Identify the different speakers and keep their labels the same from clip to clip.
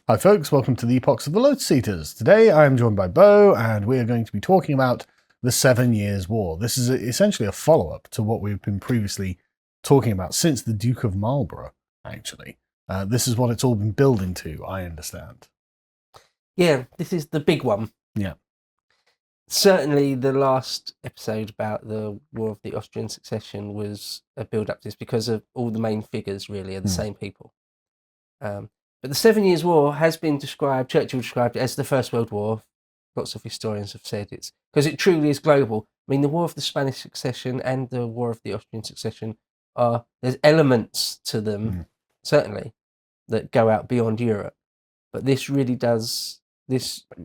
Speaker 1: Hi folks, welcome to the Epochs of the Lotus Eaters. Today I am joined by Bo, and we are going to be talking about the 7 Years' War. This is essentially a follow-up to what we've been previously talking about since the Duke of Marlborough, actually. This is what it's all been building to, I understand.
Speaker 2: Yeah, this is the big one.
Speaker 1: Yeah.
Speaker 2: Certainly the last episode about the War of the Austrian Succession was a build-up to this because of all the main figures really are the same people. But the 7 Years' War has been described, Churchill described it as the First World War. Lots of historians have said it's because it truly is global. I mean, the War of the Spanish Succession and the War of the Austrian Succession there's elements to them, certainly, that go out beyond Europe. But this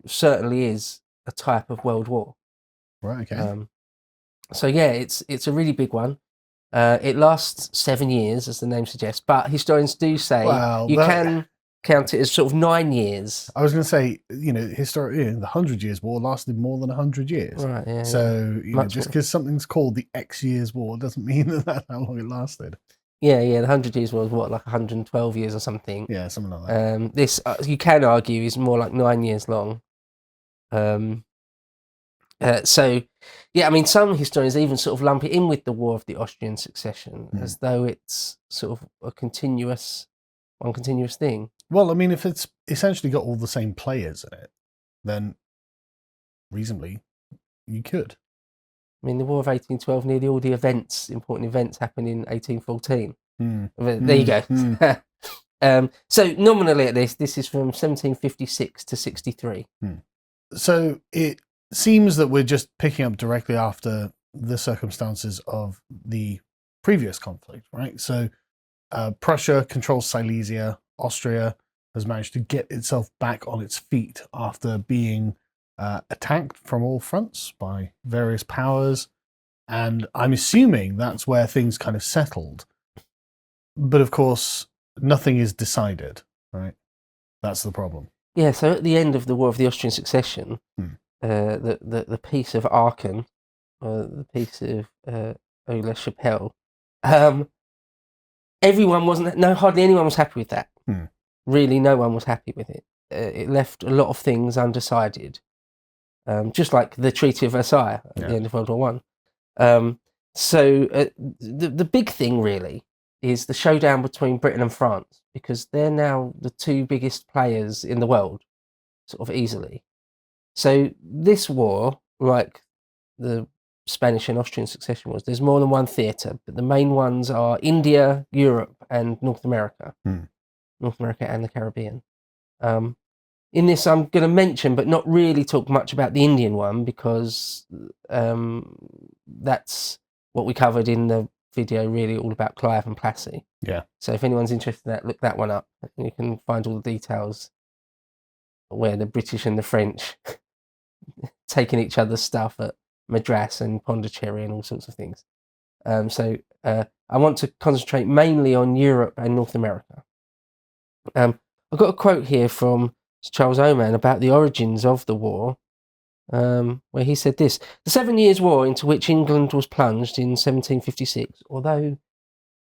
Speaker 2: certainly is a type of world war.
Speaker 1: Right, okay.
Speaker 2: So yeah, it's a really big one. It lasts 7 years, as the name suggests, but historians do say can count it as sort of 9 years.
Speaker 1: I was going to say, historically, the 100 Years' War lasted more than 100 years.
Speaker 2: Right, yeah.
Speaker 1: So, just because something's called the X Years' War doesn't mean that's how long it lasted.
Speaker 2: Yeah, the 100 Years' War was what, like 112 years or something?
Speaker 1: Yeah, something like that.
Speaker 2: This, you can argue, is more like 9 years long. So, yeah, I mean, some historians even sort of lump it in with the War of the Austrian Succession as though it's sort of one continuous thing.
Speaker 1: Well, I mean, if it's essentially got all the same players in it, then reasonably you could.
Speaker 2: I mean, the War of 1812, nearly all the important events happened in 1814. There you go. So nominally at this is from 1756 to 63.
Speaker 1: So it seems that we're just picking up directly after the circumstances of the previous conflict, right? So Prussia controls Silesia. Austria has managed to get itself back on its feet after being attacked from all fronts by various powers. And I'm assuming that's where things kind of settled. But of course, nothing is decided, right? That's the problem.
Speaker 2: Yeah, so at the end of the War of the Austrian Succession, the Peace of Aachen, the Peace of Aix-la-Chapelle, hardly anyone was happy with that. Really, no one was happy with it. It left a lot of things undecided, just like the Treaty of Versailles at the end of World War I. So the big thing really is the showdown between Britain and France, because they're now the two biggest players in the world, sort of easily. So this war, like the Spanish and Austrian Succession wars, there's more than one theatre, but the main ones are India, Europe, and North America. North America and the Caribbean. In this, I'm going to mention, but not really talk much about the Indian one, because that's what we covered in the video, really all about Clive and Plassey.
Speaker 1: Yeah. So
Speaker 2: if anyone's interested in that, look that one up. You can find all the details where the British and the French taking each other's stuff at Madras and Pondicherry and all sorts of things. So I want to concentrate mainly on Europe and North America. I've got a quote here from Sir Charles Oman about the origins of the war, where he said this: "The 7 Years' War into which England was plunged in 1756, although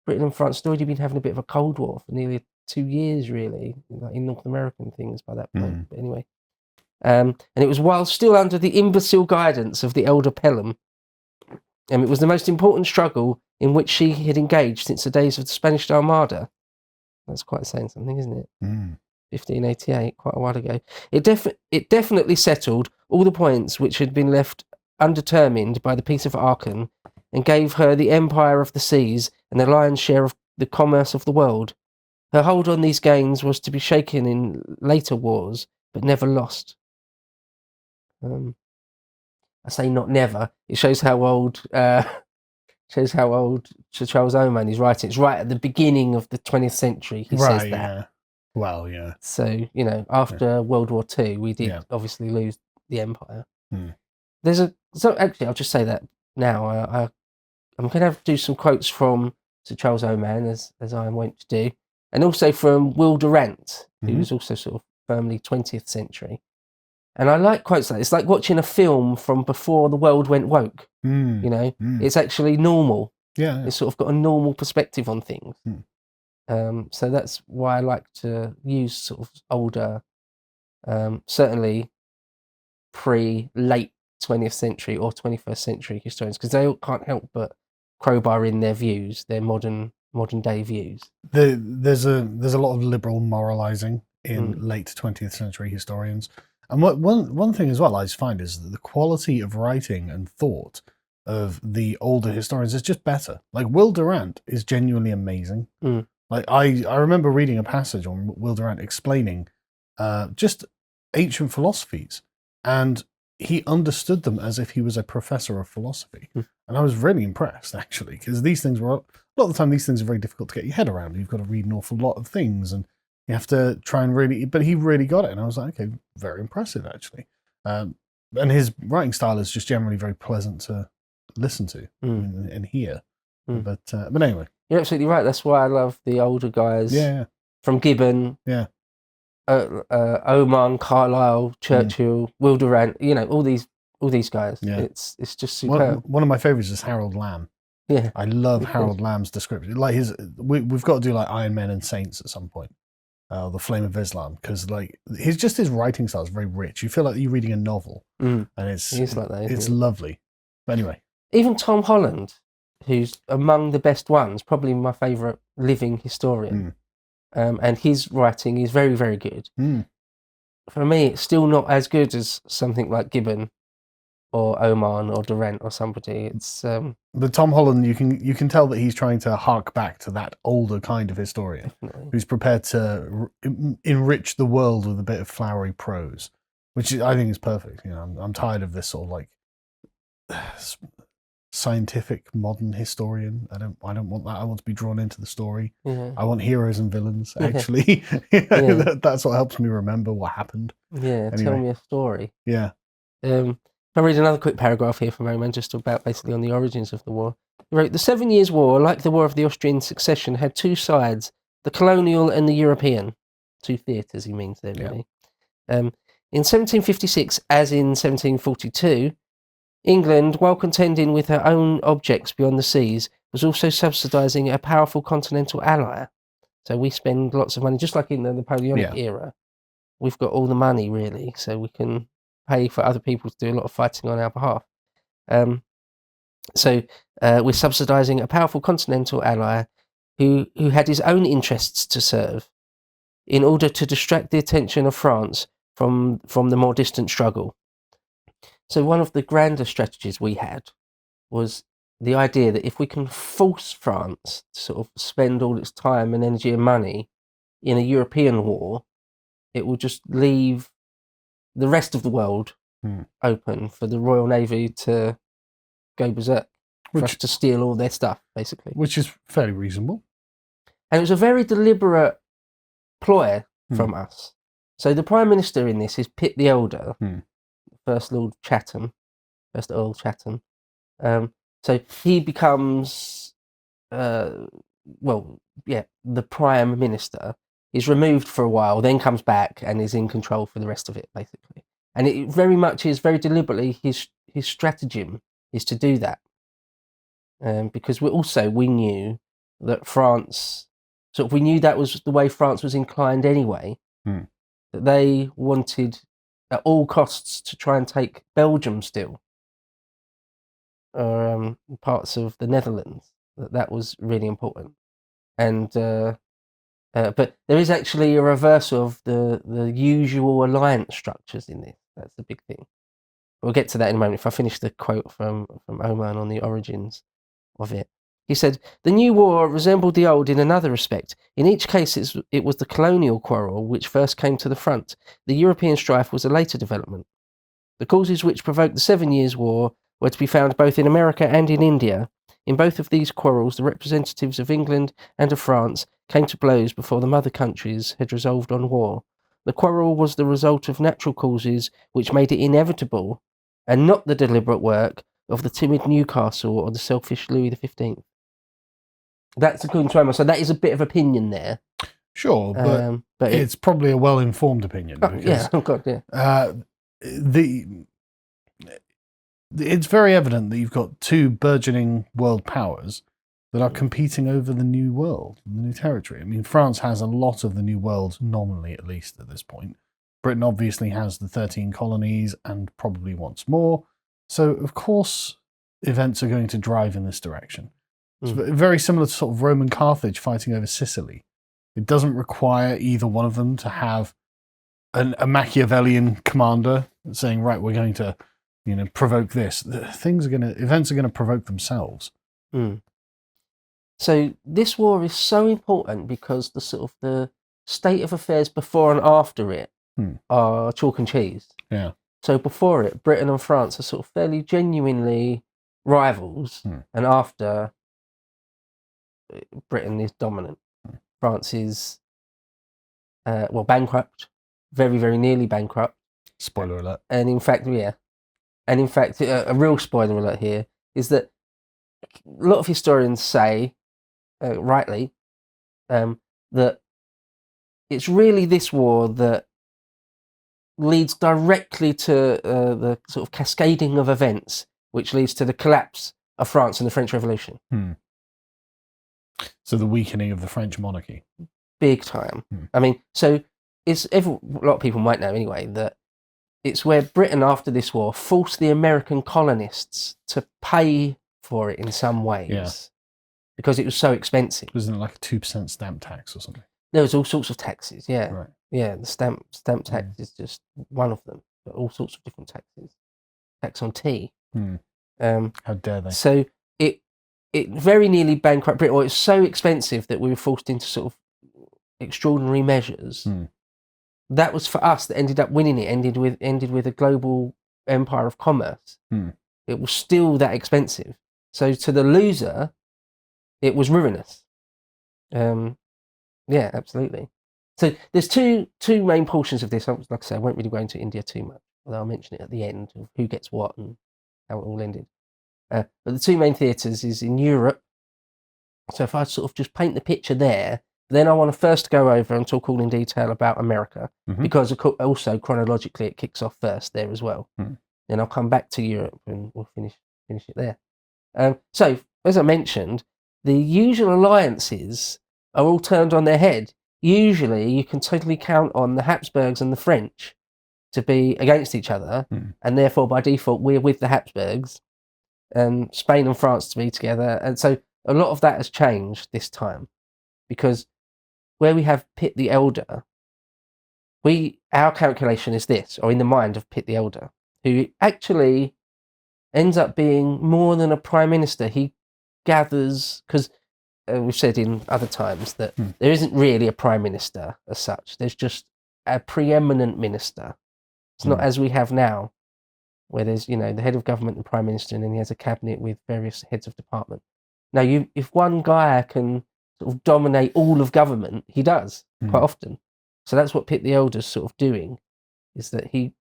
Speaker 2: Britain and France had already been having a bit of a Cold War for nearly 2 years, really, like in North American things by that point. But anyway, and it was while still under the imbecile guidance of the elder Pelham, and it was the most important struggle in which she had engaged since the days of the Spanish Armada." That's quite saying something, isn't it? 1588, quite a while ago. It definitely settled all the points which had been left undetermined by the Peace of Aachen, and gave her the empire of the seas and the lion's share of the commerce of the world. Her hold on these gains was to be shaken in later wars, but never lost. I say not never. It shows how old Sir Charles Oman is writing. It's right at the beginning of the 20th century. He says that.
Speaker 1: Yeah. Well, yeah.
Speaker 2: So, after World War II, we did obviously lose the empire. So actually, I'll just say that now. I'm going to have to do some quotes from Sir Charles Oman, as I wont to do, and also from Will Durant, who was also sort of firmly 20th century. And I like quotes like this. It's like watching a film from before the world went woke. It's actually normal.
Speaker 1: Yeah.
Speaker 2: It's sort of got a normal perspective on things. So that's why I like to use sort of older, certainly late 20th century or 21st century historians, because they all can't help but crowbar in their views, their modern day views.
Speaker 1: There's a lot of liberal moralizing in late 20th century historians. And one thing as well I just find is that the quality of writing and thought of the older historians is just better. Like Will Durant is genuinely amazing. Like I remember reading a passage on Will Durant explaining just ancient philosophies, and he understood them as if he was a professor of philosophy. And I was really impressed, actually, because these things were, a lot of the time, these things are very difficult to get your head around. You've got to read an awful lot of things, and you have to try and really, but he really got it. And I was like, okay, very impressive, actually. And his writing style is just generally very pleasant to listen to and hear. But anyway.
Speaker 2: You're absolutely right. That's why I love the older guys.
Speaker 1: Yeah.
Speaker 2: From Gibbon.
Speaker 1: Yeah.
Speaker 2: Oman, Carlyle, Churchill, Will Durant, all these guys.
Speaker 1: Yeah.
Speaker 2: It's just superb.
Speaker 1: One of my favorites is Harold Lamb.
Speaker 2: Yeah.
Speaker 1: I love Harold Lamb's description. Like we've got to do like Iron Men and Saints at some point. The Flame of Islam, because like his writing style is very rich. You feel like you're reading a novel, and it's
Speaker 2: like that,
Speaker 1: it's lovely. But anyway,
Speaker 2: even Tom Holland, who's among the best ones, probably my favourite living historian. And his writing is very, very good. For me, it's still not as good as something like Gibbon or Oman or Durant or somebody. It's
Speaker 1: but Tom Holland, you can tell that he's trying to hark back to that older kind of historian who's prepared to enrich the world with a bit of flowery prose, which I think is perfect. I'm tired of this sort of like scientific modern historian. I don't want that. I want to be drawn into the story. I want heroes and villains, actually. That's what helps me remember what happened.
Speaker 2: Anyway. Tell me a story.
Speaker 1: I'll
Speaker 2: read another quick paragraph here from Oman, just about basically on the origins of the war. He wrote, "The 7 Years' War, like the War of the Austrian Succession, had two sides, the colonial and the European." Two theatres, he means there, really. In 1756, as in 1742, England, while contending with her own objects beyond the seas, was also subsidising a powerful continental ally. So we spend lots of money, just like in the Napoleonic era. We've got all the money, really, so we can pay for other people to do a lot of fighting on our behalf. So we're subsidising a powerful continental ally who had his own interests to serve in order to distract the attention of France from the more distant struggle. So one of the grander strategies we had was the idea that if we can force France to sort of spend all its time and energy and money in a European war, it will just leave the rest of the world open for the Royal Navy to go berserk, for us to steal all their stuff, basically.
Speaker 1: Which is fairly reasonable.
Speaker 2: And it was a very deliberate ploy from us. So the Prime Minister in this is Pitt the Elder, First Lord Chatham, First Earl Chatham. So he becomes, the Prime Minister. Is removed for a while, then comes back and is in control for the rest of it, basically. And it very much is, very deliberately, his stratagem is to do that. Because we knew that France, we knew that was the way France was inclined anyway, that they wanted at all costs to try and take Belgium still, or parts of the Netherlands. That was really important. And but there is actually a reversal of the usual alliance structures in this. That's the big thing. We'll get to that in a moment. If I finish the quote from Oman on the origins of it. He said, "The new war resembled the old in another respect. In each case, it was the colonial quarrel which first came to the front. The European strife was a later development. The causes which provoked the 7 Years' War were to be found both in America and in India. In both of these quarrels, the representatives of England and of France came to blows before the mother countries had resolved on war. The quarrel was the result of natural causes which made it inevitable, and not the deliberate work of the timid Newcastle or the selfish Louis XV." That's according to Emma. So that is a bit of opinion there.
Speaker 1: Sure, but it's probably a well-informed opinion. It's very evident that you've got two burgeoning world powers that are competing over the new world, the new territory. I mean, France has a lot of the new world, nominally at least at this point. Britain obviously has the 13 colonies and probably wants more. So, of course, events are going to drive in this direction. It's very similar to sort of Rome and Carthage fighting over Sicily. It doesn't require either one of them to have a Machiavellian commander saying, right, we're going to, provoke this. Events are going to provoke themselves.
Speaker 2: So this war is so important because the sort of the state of affairs before and after it are chalk and cheese.
Speaker 1: Yeah.
Speaker 2: So before it, Britain and France are sort of fairly genuinely rivals, and after, Britain is dominant. France is, bankrupt, very, very nearly bankrupt.
Speaker 1: Spoiler alert.
Speaker 2: And in fact, a real spoiler alert here is that a lot of historians say, rightly, that it's really this war that leads directly to the sort of cascading of events, which leads to the collapse of France and the French Revolution.
Speaker 1: So the weakening of the French monarchy.
Speaker 2: Big time. I mean, so a lot of people might know anyway that it's where Britain, after this war, forced the American colonists to pay for it in some ways because it was so expensive.
Speaker 1: Wasn't it like a 2% stamp tax or something?
Speaker 2: There was all sorts of taxes, yeah.
Speaker 1: Right.
Speaker 2: Yeah, the stamp tax is just one of them, but all sorts of different taxes. Tax on tea.
Speaker 1: How dare they?
Speaker 2: So it very nearly bankrupt Britain, or it's so expensive that we were forced into sort of extraordinary measures. That was for us that ended up winning it, ended with a global empire of commerce. It was still that expensive. So to the loser, it was ruinous. Yeah, absolutely. So there's two main portions of this. Like I say, I won't really go into India too much, although I'll mention it at the end of who gets what and how it all ended. But the two main theatres is in Europe. So if I sort of just paint the picture there, then I want to first go over and talk all in detail about America, because also chronologically it kicks off first there as well. Then I'll come back to Europe and we'll finish it there. So, as I mentioned, the usual alliances are all turned on their head. Usually you can totally count on the Habsburgs and the French to be against each other, and therefore by default we're with the Habsburgs, and Spain and France to be together. And so a lot of that has changed this time, because where we have Pitt the Elder, our calculation is this, or in the mind of Pitt the Elder, who actually ends up being more than a prime minister. He gathers, because we've said in other times that there isn't really a prime minister as such. There's just a preeminent minister. It's not as we have now, where there's, the head of government and prime minister, and then he has a cabinet with various heads of department. Now, if one guy can sort of dominate all of government, he does quite often. So that's what Pitt the Elder's sort of doing, is that he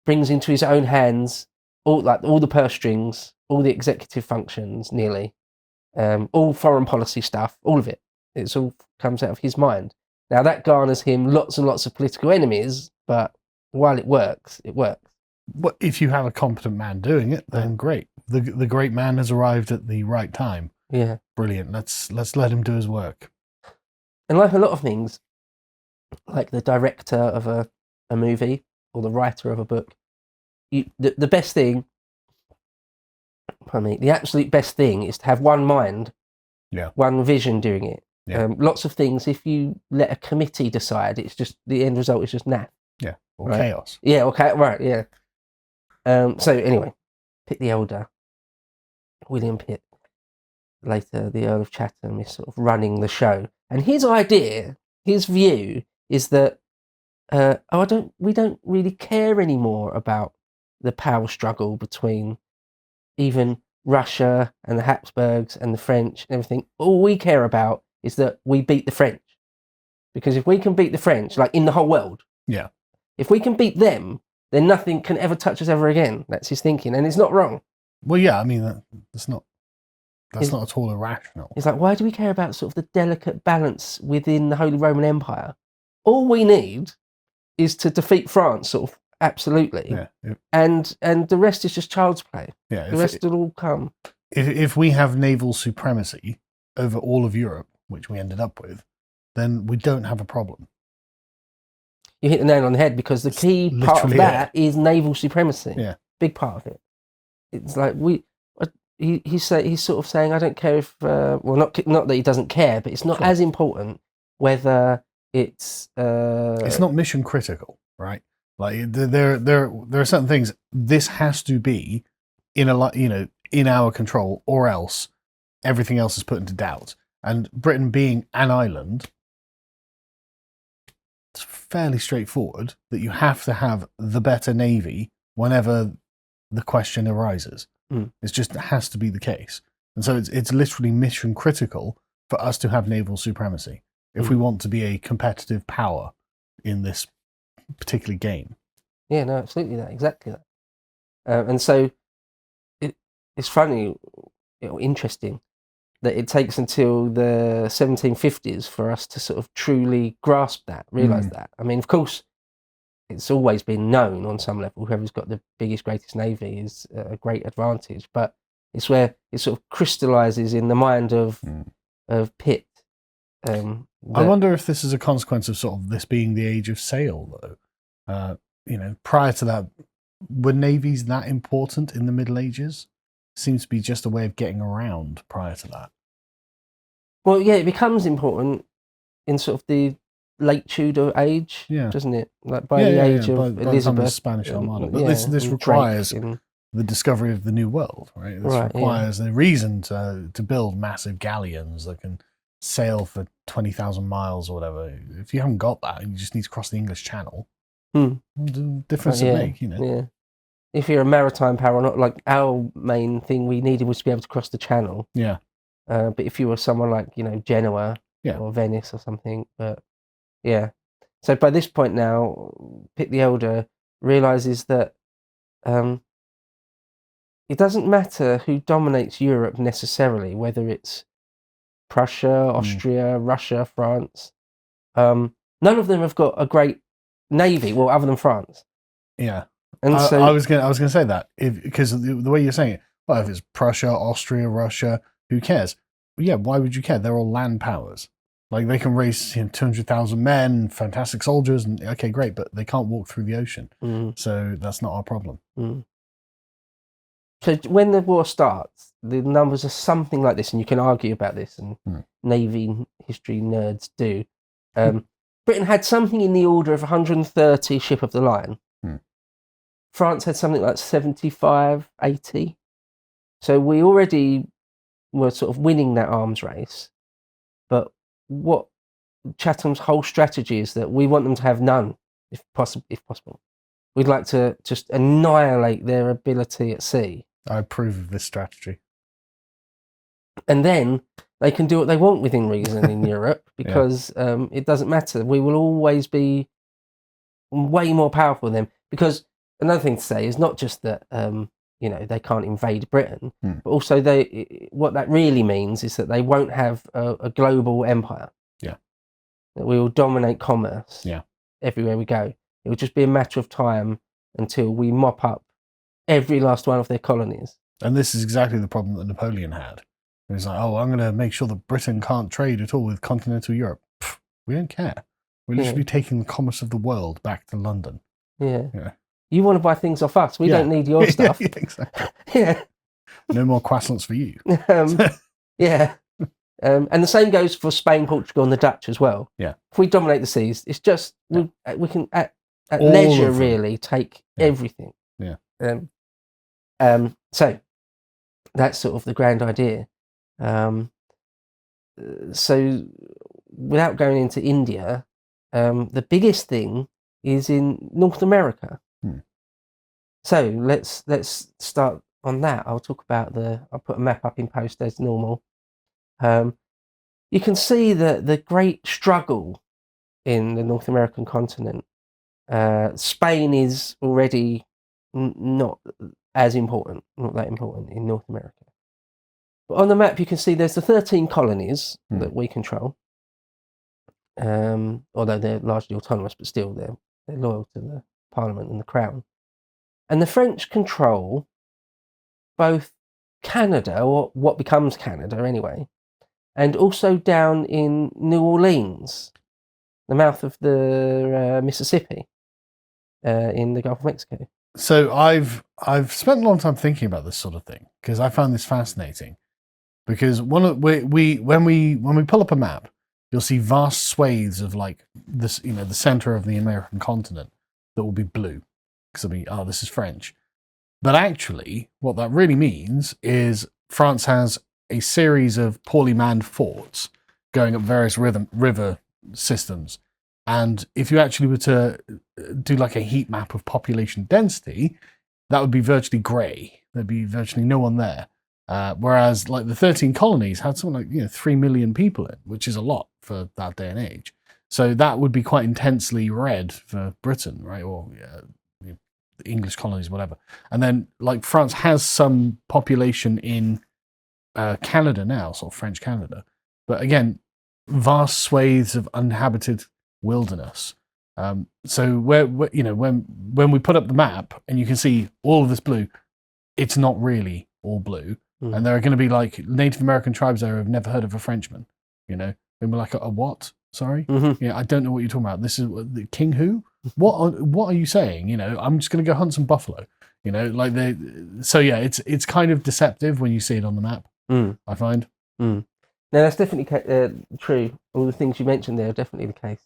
Speaker 2: brings into his own hands all the purse strings, all the executive functions, nearly, all foreign policy stuff, all of it. It all comes out of his mind. Now that garners him lots and lots of political enemies, but while it works, it works.
Speaker 1: Well, if you have a competent man doing it, then great. The great man has arrived at the right time.
Speaker 2: Yeah,
Speaker 1: brilliant. Let's let him do his work.
Speaker 2: And like a lot of things, like the director of a movie or the writer of a book, the best thing, the absolute best thing is to have one mind, one vision doing it. Lots of things, if you let a committee decide, it's just the end result is just naff.
Speaker 1: Yeah, or chaos.
Speaker 2: Yeah, okay, right, yeah. So anyway, Pitt the Elder, William Pitt, later the Earl of Chatham, is sort of running the show, and his idea, his view, is that we don't really care anymore about the power struggle between even Russia and the Habsburgs and the French and everything. All we care about is that we beat the French, because if we can beat the French, like in the whole world, if we can beat them, then nothing can ever touch us ever again. That's his thinking, and it's not wrong.
Speaker 1: Well, yeah, I mean that's not at all irrational.
Speaker 2: It's like, why do we care about sort of the delicate balance within the Holy Roman Empire? All we need is to defeat France, sort of, absolutely. And the rest is just child's play.
Speaker 1: Yeah,
Speaker 2: the rest will all come.
Speaker 1: if we have naval supremacy over all of Europe, which we ended up with, then we don't have a problem.
Speaker 2: You hit the nail on the head, because the
Speaker 1: It's
Speaker 2: key part of
Speaker 1: literally
Speaker 2: that is naval supremacy.
Speaker 1: Yeah.
Speaker 2: Big part of it. It's like he's sort of saying, I don't care if not that he doesn't care, but it's not
Speaker 1: Sure.
Speaker 2: as important whether it's
Speaker 1: not mission critical, right? Like there are certain things. This has to be in our control, or else everything else is put into doubt. And Britain being an island, it's fairly straightforward that you have to have the better navy whenever the question arises. It just has to be the case. And so it's literally mission critical for us to have naval supremacy if we want to be a competitive power in this particular game.
Speaker 2: Yeah, no, absolutely exactly that. And so it's funny, interesting that it takes until the 1750s for us to sort of truly grasp that, realise that. I mean, of course, it's always been known on some level, whoever's got the biggest, greatest navy is a great advantage, but it's where it sort of crystallises in the mind of Pitt.
Speaker 1: I wonder if this is a consequence of sort of this being the age of sail, though. Prior to that, were navies that important in the Middle Ages? Seems to be just a way of getting around prior to that.
Speaker 2: Well, yeah, it becomes important in sort of the late Tudor age, doesn't it? Like by the age of Elizabeth,
Speaker 1: by the Spanish Armada. But this requires the discovery of the New World, right? This requires a reason to build massive galleons that can sail for 20,000 miles or whatever. If you haven't got that, and you just need to cross the English Channel, the difference it make,
Speaker 2: Yeah. If you're a maritime power, not like our main thing we needed was to be able to cross the Channel.
Speaker 1: Yeah.
Speaker 2: But if you were someone like, Genoa or Venice or something, but yeah. So by this point now, Pitt the Elder realizes that it doesn't matter who dominates Europe necessarily, whether it's Prussia, Austria, Russia, France. None of them have got a great navy, well, other than France.
Speaker 1: Yeah.
Speaker 2: And
Speaker 1: I was gonna say that because the way you're saying it, well, if it's Prussia, Austria, Russia, who cares? Well, yeah, why would you care? They're all land powers. Like they can raise 200,000 men, fantastic soldiers, and okay, great, but they can't walk through the ocean, so that's not our problem.
Speaker 2: So when the war starts, the numbers are something like this, and you can argue about this, and Navy history nerds do. Britain had something in the order of 130 ship of the line. France had something like 75, 80. So we already were sort of winning that arms race. But what Chatham's whole strategy is that we want them to have none, if possible. We'd like to just annihilate their ability at sea.
Speaker 1: I approve of this strategy.
Speaker 2: And then they can do what they want within reason in Europe, because it doesn't matter. We will always be way more powerful than them. Because another thing to say is not just that they can't invade Britain, but also what that really means is that they won't have a global empire.
Speaker 1: Yeah,
Speaker 2: that we will dominate commerce.
Speaker 1: Yeah,
Speaker 2: everywhere we go. It will just be a matter of time until we mop up every last one of their colonies.
Speaker 1: And this is exactly the problem that Napoleon had. He was like, "Oh, I'm going to make sure that Britain can't trade at all with continental Europe." Pfft, we don't care. We're literally taking the commerce of the world back to London.
Speaker 2: Yeah. You want to buy things off us. We don't need your stuff.
Speaker 1: Yeah, exactly.
Speaker 2: Yeah.
Speaker 1: No more croissants for you.
Speaker 2: Yeah. And the same goes for Spain, Portugal, and the Dutch as well.
Speaker 1: Yeah.
Speaker 2: If we dominate the seas, it's just we can at leisure really take everything.
Speaker 1: Yeah.
Speaker 2: So that's sort of the grand idea. So without going into India, the biggest thing is in North America. So let's start on that. I'll talk about I'll put a map up in post as normal. You can see the great struggle in the North American continent. Spain is already not that important in North America. But on the map, you can see there's the 13 colonies that we control. Although they're largely autonomous, but still they're loyal to the Parliament and the Crown. And the French control both Canada, or what becomes Canada anyway, and also down in New Orleans, the mouth of the Mississippi, in the Gulf of Mexico.
Speaker 1: So I've spent a long time thinking about this sort of thing because I found this fascinating. Because when we pull up a map, you'll see vast swathes of like this, the center of the American continent that will be blue. Because this is French. But actually, what that really means is France has a series of poorly manned forts going up various river systems. And if you actually were to do like a heat map of population density, that would be virtually grey. There'd be virtually no one there. Whereas like the 13 colonies had something like 3 million people in, which is a lot for that day and age. So that would be quite intensely red for Britain, right? Or the English colonies, whatever. And then like France has some population in Canada now, sort of French Canada. But again, vast swathes of uninhabited wilderness. So when we put up the map and you can see all of this blue, it's not really all blue. And there are going to be like Native American tribes there who have never heard of a Frenchman, and we're like, a what? Sorry? Yeah, I don't know what you're talking about. This is the king who? What are you saying? I'm just going to go hunt some buffalo. So yeah, it's kind of deceptive when you see it on the map. I find.
Speaker 2: No, that's definitely true. All the things you mentioned there are definitely the case.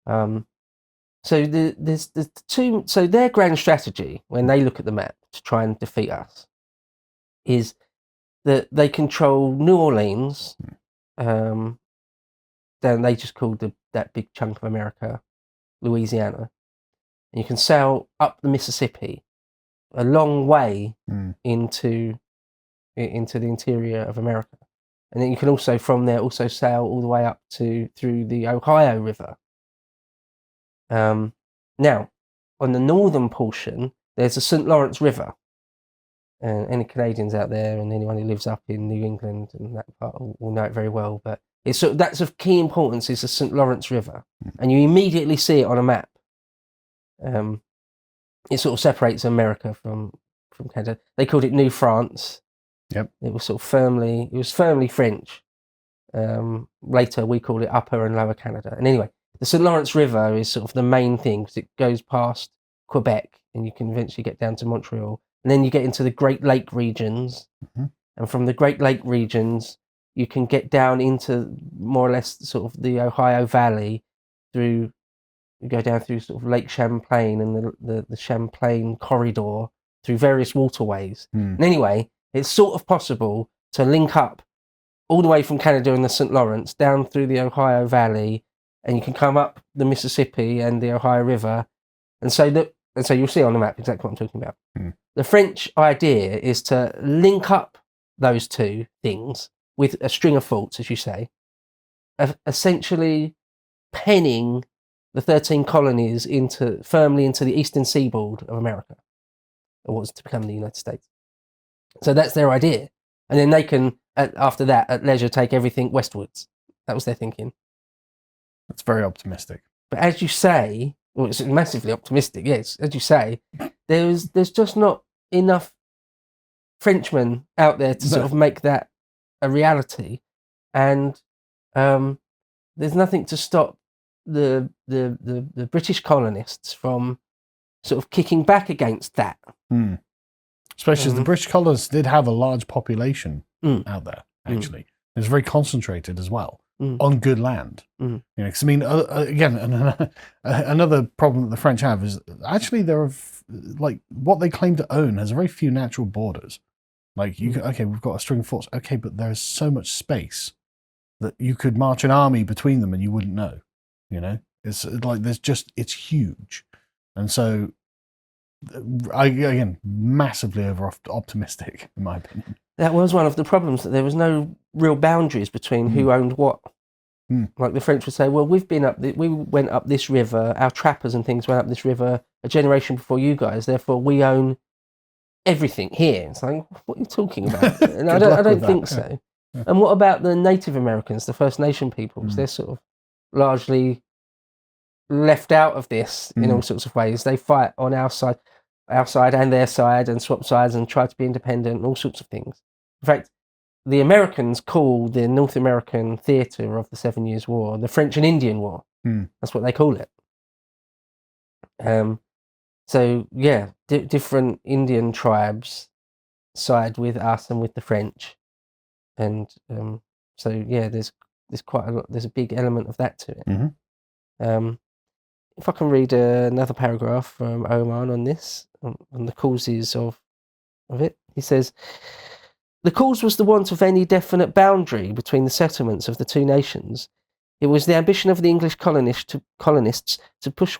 Speaker 2: So there's the two. So their grand strategy when they look at the map to try and defeat us is that they control New Orleans. Then they just called that big chunk of America Louisiana, and you can sail up the Mississippi a long way into the interior of America, and then you can also from there also sail all the way up through the Ohio River. Now, on the northern portion, there's the St. Lawrence River. And any Canadians out there and anyone who lives up in New England and that part will know it very well. But that's of key importance is the St. Lawrence River. And you immediately see it on a map. It sort of separates America from Canada. They called it New France.
Speaker 1: Yep.
Speaker 2: It was firmly French. Later we called it Upper and Lower Canada. And anyway, the St. Lawrence River is sort of the main thing because it goes past Quebec and you can eventually get down to Montreal. And then you get into the Great Lake regions. And from the Great Lake regions, you can get down into more or less sort of the Ohio Valley you go down through sort of Lake Champlain and the Champlain corridor through various waterways. And anyway, it's sort of possible to link up all the way from Canada and the St. Lawrence down through the Ohio Valley, and you can come up the Mississippi and the Ohio River. And so you'll see on the map exactly what I'm talking about. The French idea is to link up those two things with a string of forts, as you say, essentially penning the 13 colonies firmly into the eastern seaboard of America, or what's to become the United States. So that's their idea. And then they can, after that, at leisure, take everything westwards. That was their thinking.
Speaker 1: That's very optimistic.
Speaker 2: But as you say, well, it's massively optimistic, yes. As you say, there's just not enough Frenchmen out there to sort of make that a reality. And there's nothing to stop the British colonists from sort of kicking back against that.
Speaker 1: Especially as the British colonists did have a large population out there, actually. It was very concentrated as well on good land. Because I mean, again, another problem that the French have is actually there are like what they claim to own has very few natural borders. Like we've got a string of forts, okay, but there's so much space that you could march an army between them and you wouldn't know. It's like it's huge, and so again massively over optimistic in my opinion.
Speaker 2: That was one of the problems, that there was no real boundaries between who owned what. Like the French would say, well, we went up this river, our trappers and things went up this river a generation before you guys, therefore we own everything here. It's like, what are you talking about? And I don't think so. Yeah. And what about the Native Americans, the First Nation peoples? They're sort of largely left out of this in all sorts of ways. They fight on our side and their side and swap sides and try to be independent and all sorts of things. In fact, the Americans call the North American theatre of the 7 Years' War the French and Indian War. That's what they call it. So yeah, different Indian tribes side with us and with the French, and so yeah, there's quite a lot. There's a big element of that to it.
Speaker 1: Mm-hmm.
Speaker 2: If I can read another paragraph from Oman on this, on the causes of it, he says, the cause was the want of any definite boundary between the settlements of the two nations. It was the ambition of the English colonists to push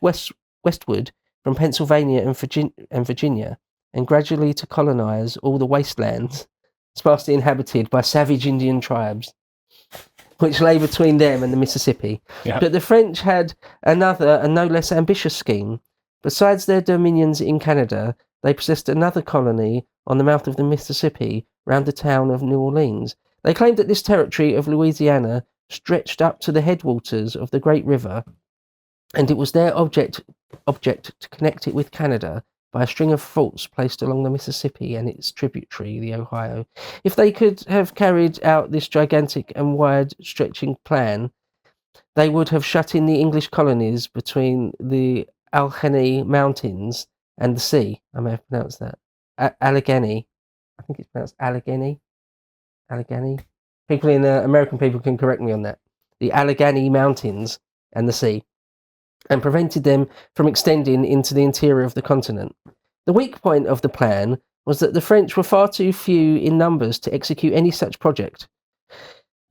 Speaker 2: westward from Pennsylvania and Virginia, and gradually to colonize all the wastelands sparsely inhabited by savage Indian tribes, which lay between them and the Mississippi.
Speaker 1: Yep.
Speaker 2: But the French had another and no less ambitious scheme. Besides their dominions in Canada, they possessed another colony on the mouth of the Mississippi round the town of New Orleans. They claimed that this territory of Louisiana stretched up to the headwaters of the great river, and it was their object to connect it with Canada by a string of forts placed along the Mississippi and its tributary, the Ohio. If they could have carried out this gigantic and wide-stretching plan, they would have shut in the English colonies between the Allegheny Mountains and the sea. I may have pronounced that. Allegheny. I think it's pronounced Allegheny. Allegheny. People in American people can correct me on that. The Allegheny Mountains and the sea, and prevented them from extending into the interior of the continent. The weak point of the plan was that the French were far too few in numbers to execute any such project.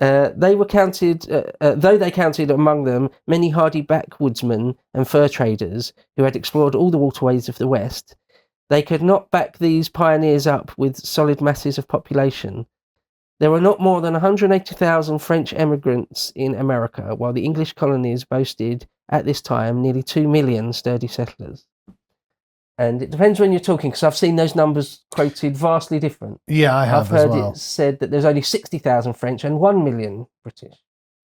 Speaker 2: Though they counted among them many hardy backwoodsmen and fur traders who had explored all the waterways of the West, they could not back these pioneers up with solid masses of population. There were not more than 180,000 French emigrants in America, while the English colonies boasted at this time nearly 2 million sturdy settlers. And it depends when you're talking, because I've seen those numbers quoted vastly different.
Speaker 1: Yeah, I have
Speaker 2: I've heard
Speaker 1: as well.
Speaker 2: it said that there's only 60,000 French and 1 million British.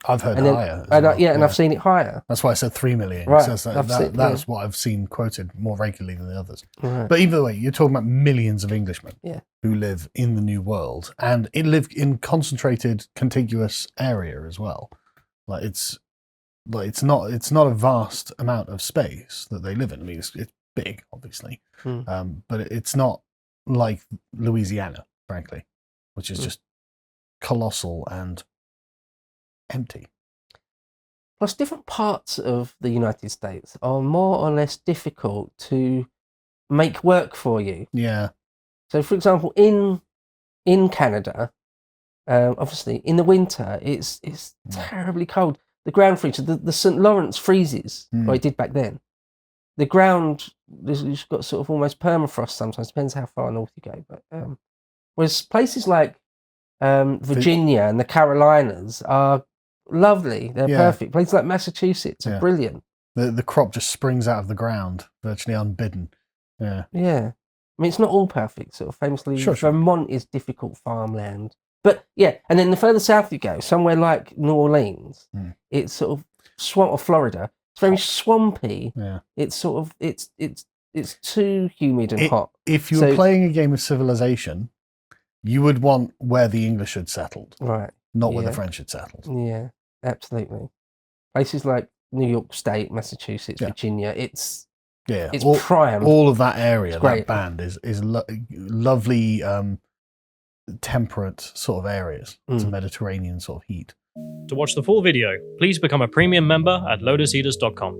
Speaker 1: I've heard
Speaker 2: And then-
Speaker 1: higher.
Speaker 2: And I've seen it higher.
Speaker 1: That's why I said 3 million.
Speaker 2: Right,
Speaker 1: So that's what I've seen quoted more regularly than the others.
Speaker 2: Right.
Speaker 1: But either way, you're talking about millions of Englishmen who live in the New World, and it live in concentrated, contiguous area as well. It's not a vast amount of space that they live in. I mean, it's big, obviously, but it's not like Louisiana, frankly, which is just colossal and empty.
Speaker 2: Plus, different parts of the United States are more or less difficult to make work for you.
Speaker 1: Yeah.
Speaker 2: So, for example, in Canada, obviously in the winter it's terribly cold. The ground freezes. The St. Lawrence freezes, or it did back then. The ground, you've got sort of almost permafrost sometimes. Depends how far north you go. But whereas places like Virginia and the Carolinas are lovely. They're perfect. Places like Massachusetts are brilliant.
Speaker 1: The crop just springs out of the ground, virtually unbidden. Yeah.
Speaker 2: Yeah. I mean, it's not all perfect. Sort of famously,
Speaker 1: Sure.
Speaker 2: Vermont is difficult farmland. But yeah, and then the further south you go, somewhere like New Orleans, it's sort of swamp, or Florida. It's very swampy.
Speaker 1: Yeah.
Speaker 2: It's sort of it's too humid and hot.
Speaker 1: If you were playing a game of Civilization, you would want where the English had settled,
Speaker 2: right?
Speaker 1: Not where the French had settled.
Speaker 2: Yeah, absolutely. Places like New York State, Massachusetts, Virginia. It's prime.
Speaker 1: All of that area,
Speaker 2: that
Speaker 1: band is lovely, temperate sort of areas. It's a Mediterranean sort of heat.
Speaker 3: To watch the full video, please become a premium member at lotuseaters.com.